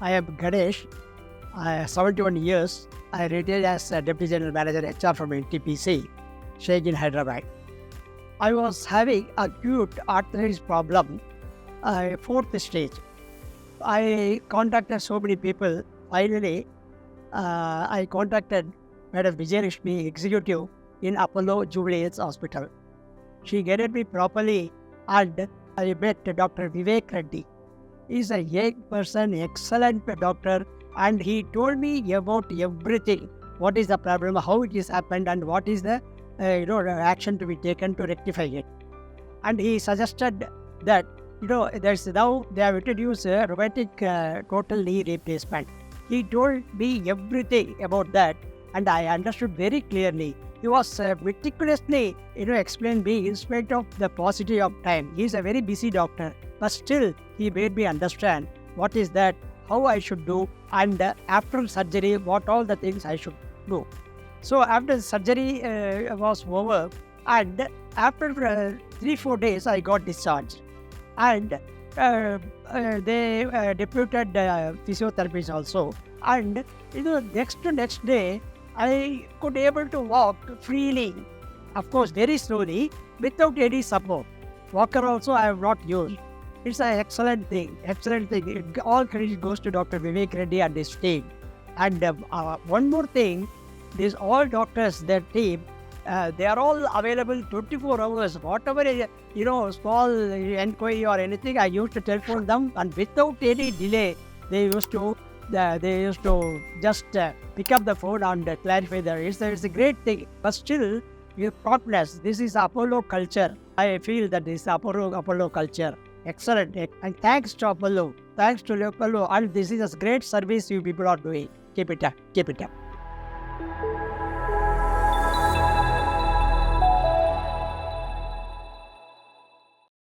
I am Ganesh. I am 71 years. I retired as a Deputy General Manager HR from NTPC, Sheikh in Hyderabad. I was having acute arthritis problem, fourth stage. I contacted so many people. Finally, I contacted Madam Vijayalakshmi, executive in Apollo Jubilee Hills Hospital. She guided me properly, and I met Dr. Vivek Reddy. He's a young person, excellent doctor, and he told me about everything. What is the problem, how it is happened, and what is the action to be taken to rectify it. And he suggested that there's now they have introduced a robotic total knee replacement. He told me everything about that, and I understood very clearly. He was meticulously, explained me in spite of the paucity of time. He is a very busy doctor, but still he made me understand what is that, how I should do, and after surgery, what all the things I should do. So after surgery was over, and after 3-4 days, I got discharged, and they deputed physiotherapist also, and next day I could able to walk freely, of course very slowly, without any support. Walker also I have not used. It's an excellent thing. All credit goes to Dr. Vivek Reddy and his team. And one more thing, these all doctors, their team, they are all available 24 hours. Whatever, small inquiry or anything, I used to telephone them, and without any delay, they used to just pick up the phone and clarify that it's a great thing. But still, you promptness. This is Apollo culture. I feel that this is Apollo culture. Excellent. And thanks to Apollo. Thanks to Apollo. And this is a great service you people are doing. Keep it up.